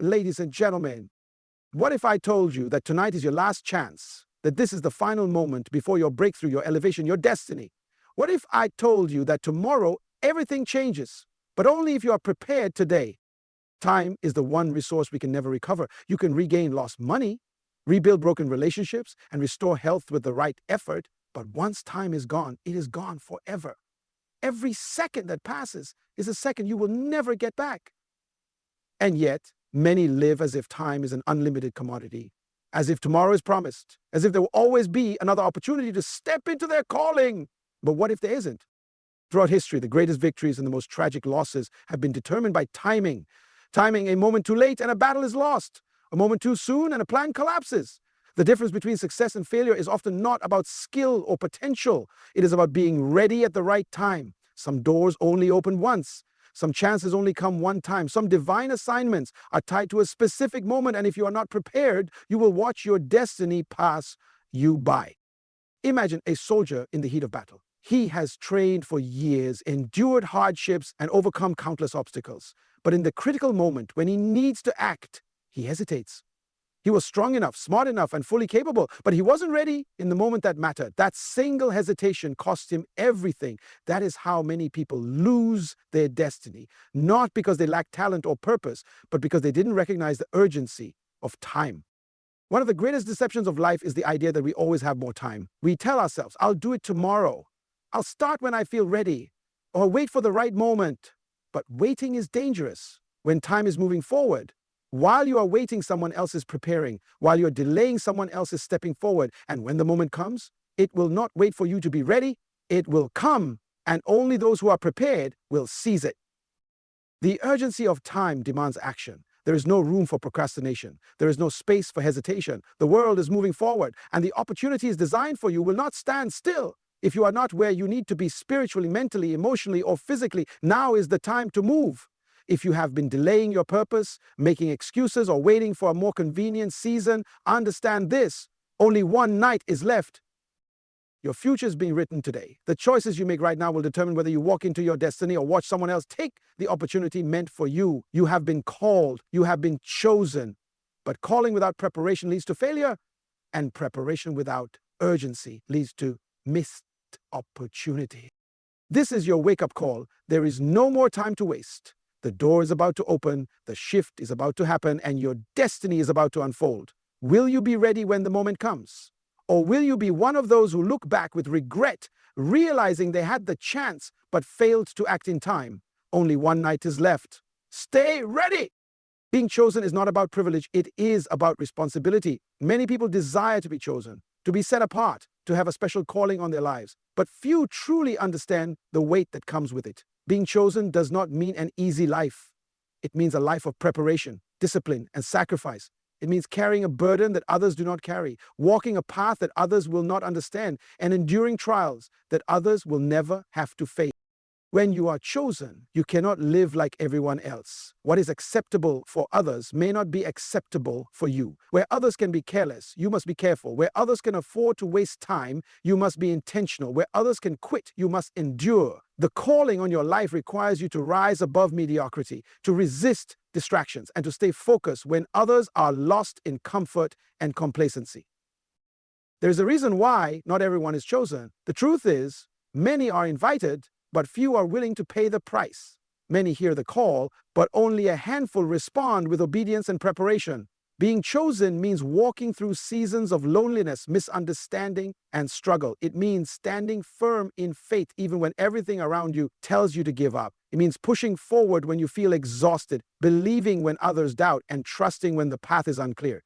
Ladies and gentlemen, what if I told you that tonight is your last chance, that this is the final moment before your breakthrough, your elevation, your destiny? What if I told you that tomorrow everything changes, but only if you are prepared today? Time is the one resource we can never recover. You can regain lost money, rebuild broken relationships, and restore health with the right effort, but once time is gone, it is gone forever. Every second that passes is a second you will never get back. And yet, many live as if time is an unlimited commodity, as if tomorrow is promised, as if there will always be another opportunity to step into their calling. But what if there isn't? Throughout history, the greatest victories and the most tragic losses have been determined by timing. Timing, a moment too late and a battle is lost. A moment too soon and a plan collapses. The difference between success and failure is often not about skill or potential. It is about being ready at the right time. Some doors only open once. Some chances only come one time. Some divine assignments are tied to a specific moment, and if you are not prepared, you will watch your destiny pass you by. Imagine a soldier in the heat of battle. He has trained for years, endured hardships, and overcome countless obstacles. But in the critical moment, when he needs to act, he hesitates. He was strong enough, smart enough, and fully capable, but he wasn't ready in the moment that mattered. That single hesitation cost him everything. That is how many people lose their destiny, not because they lack talent or purpose, but because they didn't recognize the urgency of time. One of the greatest deceptions of life is the idea that we always have more time. We tell ourselves, I'll do it tomorrow. I'll start when I feel ready, or wait for the right moment. But waiting is dangerous when time is moving forward. While you are waiting, someone else is preparing. While you're delaying, someone else is stepping forward. And when the moment comes, it will not wait for you to be ready. It will come, and only those who are prepared will seize it. The urgency of time demands action. There is no room for procrastination. There is no space for hesitation. The world is moving forward, and the opportunities designed for you will not stand still. If you are not where you need to be spiritually, mentally, emotionally, or physically, now is the time to move. If you have been delaying your purpose, making excuses, or waiting for a more convenient season, understand this: only one night is left. Your future is being written today. The choices you make right now will determine whether you walk into your destiny or watch someone else take the opportunity meant for you. You have been called. You have been chosen. But calling without preparation leads to failure, and preparation without urgency leads to missed opportunity. This is your wake-up call. There is no more time to waste. The door is about to open, the shift is about to happen, and your destiny is about to unfold. Will you be ready when the moment comes? Or will you be one of those who look back with regret, realizing they had the chance but failed to act in time? Only one night is left. Stay ready! Being chosen is not about privilege, it is about responsibility. Many people desire to be chosen, to be set apart, to have a special calling on their lives, but few truly understand the weight that comes with it. Being chosen does not mean an easy life. It means a life of preparation, discipline, and sacrifice. It means carrying a burden that others do not carry, walking a path that others will not understand, and enduring trials that others will never have to face. When you are chosen, you cannot live like everyone else. What is acceptable for others may not be acceptable for you. Where others can be careless, you must be careful. Where others can afford to waste time, you must be intentional. Where others can quit, you must endure. The calling on your life requires you to rise above mediocrity, to resist distractions, and to stay focused when others are lost in comfort and complacency. There's a reason why not everyone is chosen. The truth is, many are invited, but few are willing to pay the price. Many hear the call, but only a handful respond with obedience and preparation. Being chosen means walking through seasons of loneliness, misunderstanding, and struggle. It means standing firm in faith even when everything around you tells you to give up. It means pushing forward when you feel exhausted, believing when others doubt, and trusting when the path is unclear.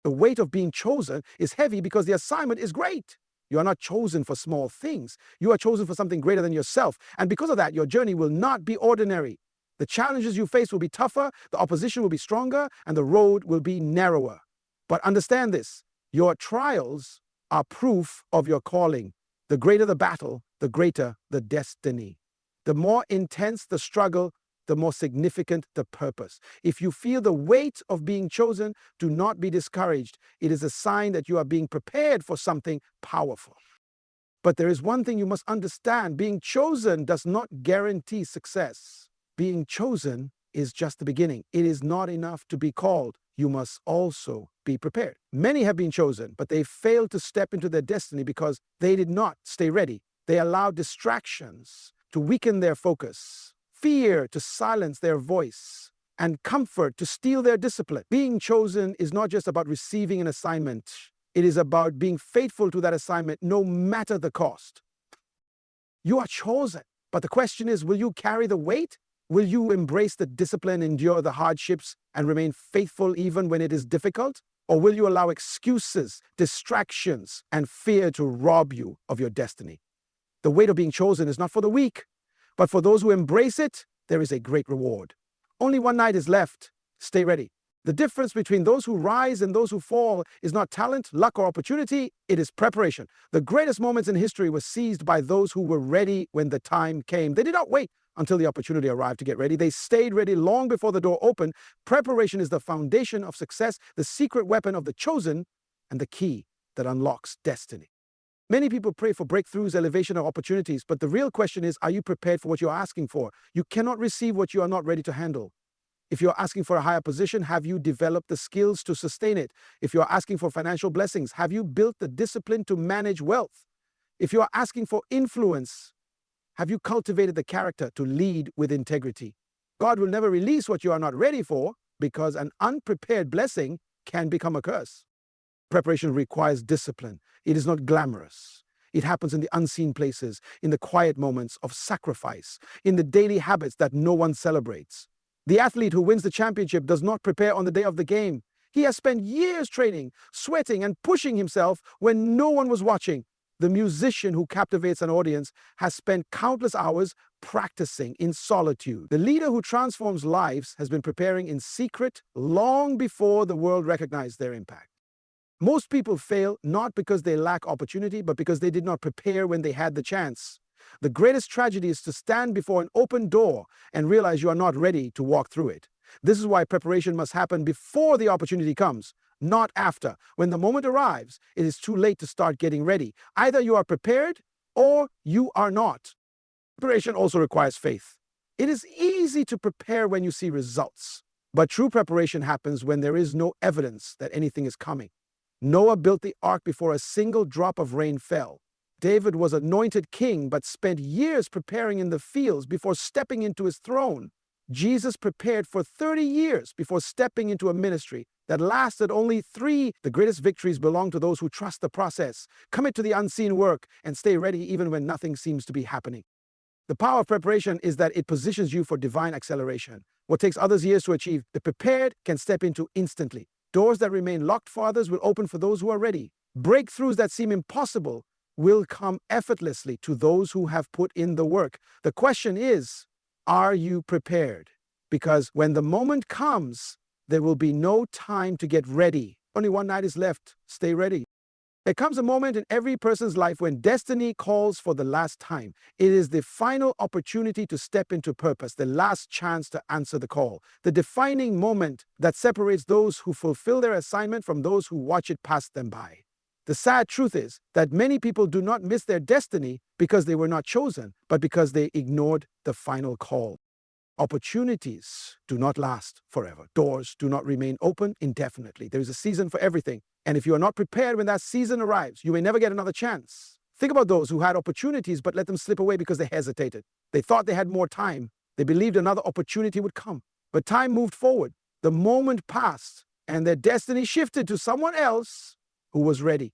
The weight of being chosen is heavy because the assignment is great. You are not chosen for small things. You are chosen for something greater than yourself. And because of that, your journey will not be ordinary. The challenges you face will be tougher, the opposition will be stronger, and the road will be narrower. But understand this: your trials are proof of your calling. The greater the battle, the greater the destiny. The more intense the struggle, the more significant the purpose. If you feel the weight of being chosen, do not be discouraged. It is a sign that you are being prepared for something powerful. But there is one thing you must understand: being chosen does not guarantee success. Being chosen is just the beginning. It is not enough to be called. You must also be prepared. Many have been chosen, but they failed to step into their destiny because they did not stay ready. They allowed distractions to weaken their focus, fear to silence their voice, and comfort to steal their discipline. Being chosen is not just about receiving an assignment. It is about being faithful to that assignment no matter the cost. You are chosen, but the question is, will you carry the weight? Will you embrace the discipline, endure the hardships, and remain faithful even when it is difficult? Or will you allow excuses, distractions, and fear to rob you of your destiny? The weight of being chosen is not for the weak, but for those who embrace it, there is a great reward. Only one night is left. Stay ready. The difference between those who rise and those who fall is not talent, luck, or opportunity. It is preparation. The greatest moments in history were seized by those who were ready when the time came. They did not wait until the opportunity arrived to get ready. They stayed ready long before the door opened. Preparation is the foundation of success, the secret weapon of the chosen, and the key that unlocks destiny. Many people pray for breakthroughs, elevation, or opportunities, but the real question is, are you prepared for what you are asking for? You cannot receive what you are not ready to handle. If you're asking for a higher position, have you developed the skills to sustain it? If you're asking for financial blessings, have you built the discipline to manage wealth? If you are asking for influence, have you cultivated the character to lead with integrity? God will never release what you are not ready for, because an unprepared blessing can become a curse. Preparation requires discipline. It is not glamorous. It happens in the unseen places, in the quiet moments of sacrifice, in the daily habits that no one celebrates. The athlete who wins the championship does not prepare on the day of the game. He has spent years training, sweating, and pushing himself when no one was watching. The musician who captivates an audience has spent countless hours practicing in solitude. The leader who transforms lives has been preparing in secret long before the world recognized their impact. Most people fail not because they lack opportunity, but because they did not prepare when they had the chance. The greatest tragedy is to stand before an open door and realize you are not ready to walk through it. This is why preparation must happen before the opportunity comes, not after. When the moment arrives, it is too late to start getting ready. Either you are prepared or you are not. Preparation also requires faith. It is easy to prepare when you see results, but true preparation happens when there is no evidence that anything is coming. Noah built the ark before a single drop of rain fell. David was anointed king, but spent years preparing in the fields before stepping into his throne. Jesus prepared for 30 years before stepping into a ministry that lasted only 3. The greatest victories belong to those who trust the process, commit to the unseen work, and stay ready even when nothing seems to be happening. The power of preparation is that it positions you for divine acceleration. What takes others years to achieve, the prepared can step into instantly. Doors that remain locked for others will open for those who are ready. Breakthroughs that seem impossible will come effortlessly to those who have put in the work. The question is, are you prepared? Because when the moment comes, there will be no time to get ready. Only one night is left. Stay ready. There comes a moment in every person's life when destiny calls for the last time. It is the final opportunity to step into purpose, the last chance to answer the call, the defining moment that separates those who fulfill their assignment from those who watch it pass them by. The sad truth is that many people do not miss their destiny because they were not chosen, but because they ignored the final call. Opportunities do not last forever. Doors do not remain open indefinitely. There is a season for everything. And if you are not prepared when that season arrives, you may never get another chance. Think about those who had opportunities but let them slip away because they hesitated. They thought they had more time. They believed another opportunity would come. But time moved forward. The moment passed, and their destiny shifted to someone else who was ready.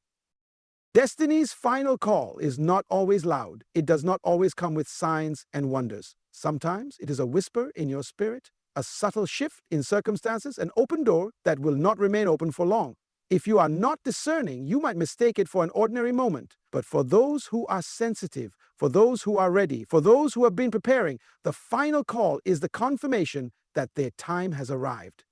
Destiny's final call is not always loud. It does not always come with signs and wonders. Sometimes it is a whisper in your spirit, a subtle shift in circumstances, an open door that will not remain open for long. If you are not discerning, you might mistake it for an ordinary moment. But for those who are sensitive, for those who are ready, for those who have been preparing, the final call is the confirmation that their time has arrived.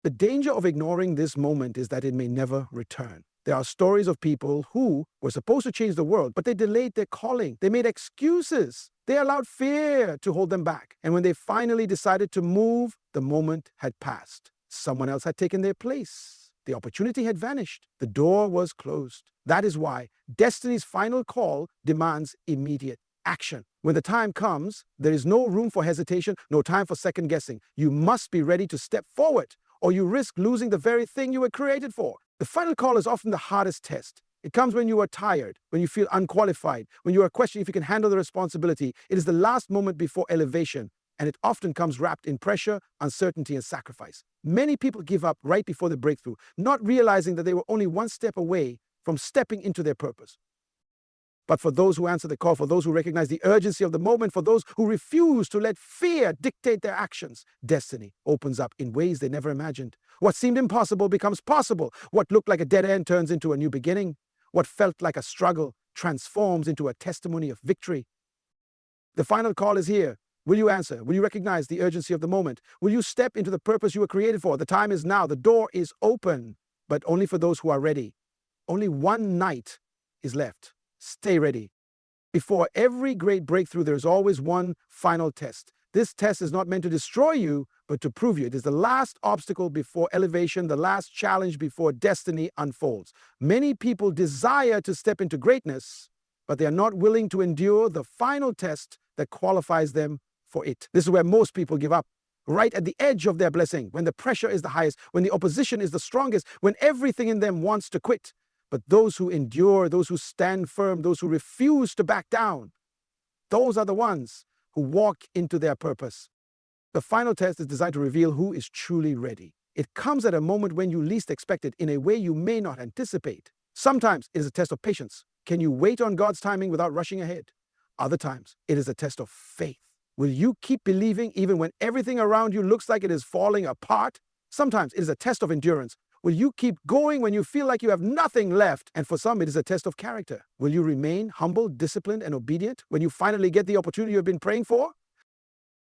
The danger of ignoring this moment is that it may never return. There are stories of people who were supposed to change the world, but they delayed their calling. They made excuses. They allowed fear to hold them back. And when they finally decided to move, the moment had passed. Someone else had taken their place. The opportunity had vanished. The door was closed. That is why destiny's final call demands immediate action. When the time comes, there is no room for hesitation, no time for second guessing. You must be ready to step forward, or you risk losing the very thing you were created for. The final call is often the hardest test. It comes when you are tired, when you feel unqualified, when you are questioning if you can handle the responsibility. It is the last moment before elevation, and it often comes wrapped in pressure, uncertainty, and sacrifice. Many people give up right before the breakthrough, not realizing that they were only one step away from stepping into their purpose. But for those who answer the call, for those who recognize the urgency of the moment, for those who refuse to let fear dictate their actions, destiny opens up in ways they never imagined. What seemed impossible becomes possible. What looked like a dead end turns into a new beginning. What felt like a struggle transforms into a testimony of victory. The final call is here. Will you answer? Will you recognize the urgency of the moment? Will you step into the purpose you were created for? The time is now. The door is open, but only for those who are ready. Only one night is left. Stay ready. Before every great breakthrough, there is always one final test. This test is not meant to destroy you, but to prove you. It is the last obstacle before elevation, the last challenge before destiny unfolds. Many people desire to step into greatness, but they are not willing to endure the final test that qualifies them for it. This is where most people give up. Right at the edge of their blessing, when the pressure is the highest, when the opposition is the strongest, when everything in them wants to quit. But those who endure, those who stand firm, those who refuse to back down, those are the ones who walk into their purpose. The final test is designed to reveal who is truly ready. It comes at a moment when you least expect it, in a way you may not anticipate. Sometimes it is a test of patience. Can you wait on God's timing without rushing ahead? Other times it is a test of faith. Will you keep believing even when everything around you looks like it is falling apart? Sometimes it is a test of endurance. Will you keep going when you feel like you have nothing left? And for some, it is a test of character. Will you remain humble, disciplined, and obedient when you finally get the opportunity you have been praying for?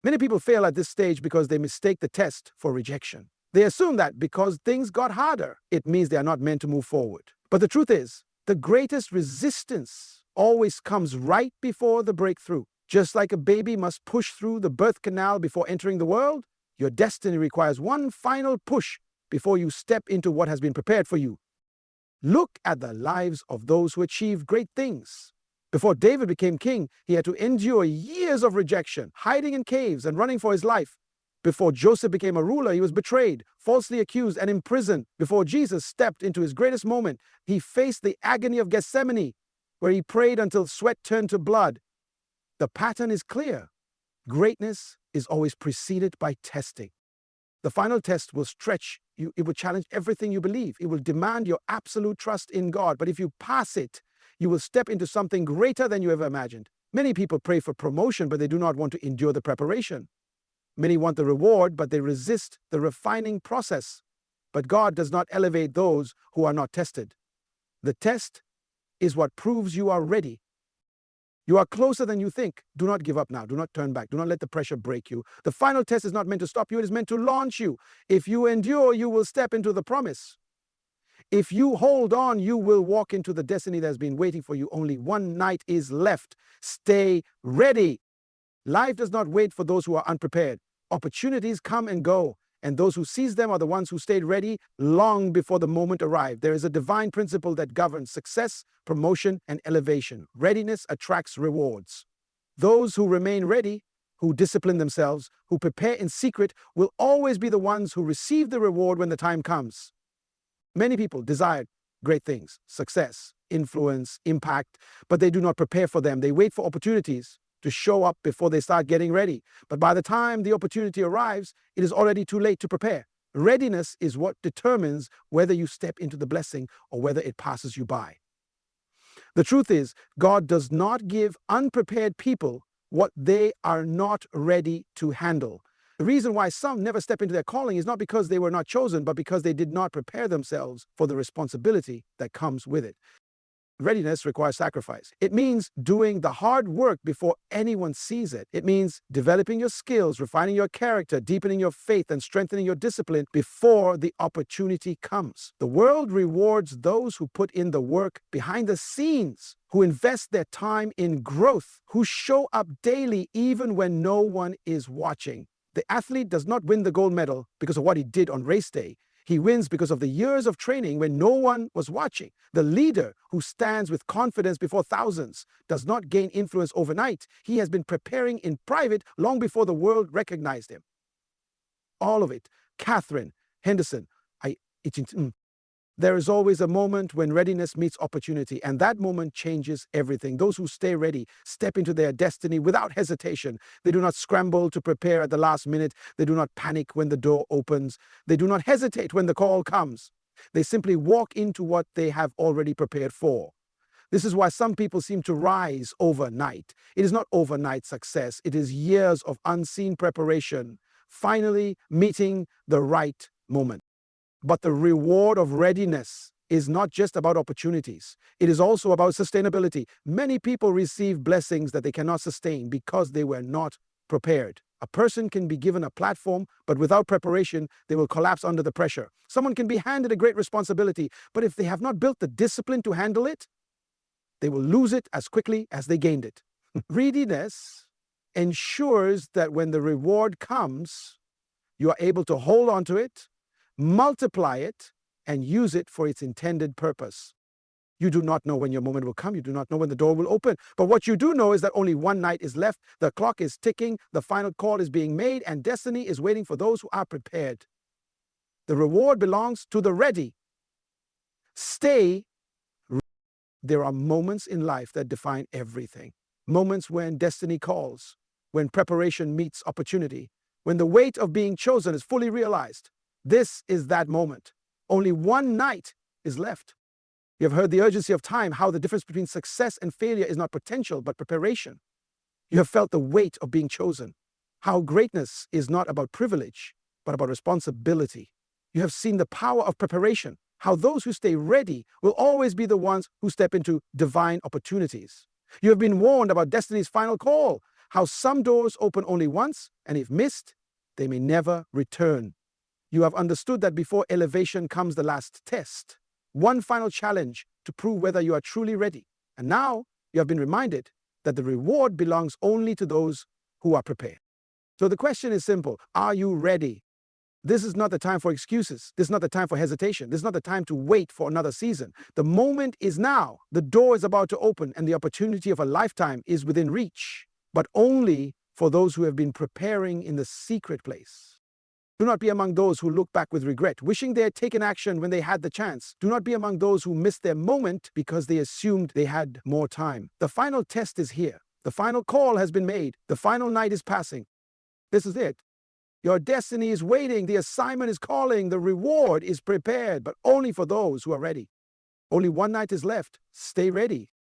Many people fail at this stage because they mistake the test for rejection. They assume that because things got harder, it means they are not meant to move forward. But the truth is, the greatest resistance always comes right before the breakthrough. Just like a baby must push through the birth canal before entering the world, your destiny requires one final push before you step into what has been prepared for you. Look at the lives of those who achieved great things. Before David became king, he had to endure years of rejection, hiding in caves and running for his life. Before Joseph became a ruler, he was betrayed, falsely accused, and imprisoned. Before Jesus stepped into his greatest moment, he faced the agony of Gethsemane, where he prayed until sweat turned to blood. The pattern is clear. Greatness is always preceded by testing. The final test will stretch you. It will challenge everything you believe. It will demand your absolute trust in God. But if you pass it, you will step into something greater than you ever imagined. Many people pray for promotion, but they do not want to endure the preparation. Many want the reward, but they resist the refining process. But God does not elevate those who are not tested. The test is what proves you are ready. You are closer than you think. Do not give up now. Do not turn back. Do not let the pressure break you. The final test is not meant to stop you. It is meant to launch you. If you endure, you will step into the promise. If you hold on, you will walk into the destiny that has been waiting for you. Only one night is left. Stay ready. Life does not wait for those who are unprepared. Opportunities come and go, and those who seize them are the ones who stayed ready long before the moment arrived. There is a divine principle that governs success, promotion, and elevation. Readiness attracts rewards. Those who remain ready, who discipline themselves, who prepare in secret, will always be the ones who receive the reward when the time comes. Many people desire great things, success, influence, impact, but they do not prepare for them. They wait for opportunities to show up before they start getting ready. But by the time the opportunity arrives, it is already too late to prepare. Readiness is what determines whether you step into the blessing or whether it passes you by. The truth is, God does not give unprepared people what they are not ready to handle. The reason why some never step into their calling is not because they were not chosen, but because they did not prepare themselves for the responsibility that comes with it. Readiness requires sacrifice. It means doing the hard work before anyone sees it. It means developing your skills, refining your character, deepening your faith, and strengthening your discipline before the opportunity comes. The world rewards those who put in the work behind the scenes, who invest their time in growth, who show up daily even when no one is watching. The athlete does not win the gold medal because of what he did on race day. He wins because of the years of training when no one was watching. The leader who stands with confidence before thousands does not gain influence overnight. He has been preparing in private long before the world recognized him. All of it. Catherine Henderson. There is always a moment when readiness meets opportunity, and that moment changes everything. Those who stay ready step into their destiny without hesitation. They do not scramble to prepare at the last minute. They do not panic when the door opens. They do not hesitate when the call comes. They simply walk into what they have already prepared for. This is why some people seem to rise overnight. It is not overnight success. It is years of unseen preparation, finally meeting the right moment. But the reward of readiness is not just about opportunities. It is also about sustainability. Many people receive blessings that they cannot sustain because they were not prepared. A person can be given a platform, but without preparation, they will collapse under the pressure. Someone can be handed a great responsibility, but if they have not built the discipline to handle it, they will lose it as quickly as they gained it. Readiness ensures that when the reward comes, you are able to hold on to it, multiply it, and use it for its intended purpose. You do not know when your moment will come. You do not know when the door will open. But what you do know is that only one night is left. The clock is ticking. The final call is being made, and destiny is waiting for those who are prepared. The reward belongs to the ready. Stay ready. There are moments in life that define everything. Moments when destiny calls, when preparation meets opportunity, when the weight of being chosen is fully realized. This is that moment. Only one night is left. You have heard the urgency of time, how the difference between success and failure is not potential, but preparation. You have felt the weight of being chosen, how greatness is not about privilege, but about responsibility. You have seen the power of preparation, how those who stay ready will always be the ones who step into divine opportunities. You have been warned about destiny's final call, how some doors open only once, and if missed, they may never return. You have understood that before elevation comes the last test, one final challenge to prove whether you are truly ready. And now you have been reminded that the reward belongs only to those who are prepared. So the question is simple. Are you ready? This is not the time for excuses. This is not the time for hesitation. This is not the time to wait for another season. The moment is now. The door is about to open, and the opportunity of a lifetime is within reach, but only for those who have been preparing in the secret place. Do not be among those who look back with regret, wishing they had taken action when they had the chance. Do not be among those who missed their moment because they assumed they had more time. The final test is here. The final call has been made. The final night is passing. This is it. Your destiny is waiting. The assignment is calling. The reward is prepared, but only for those who are ready. Only one night is left. Stay ready.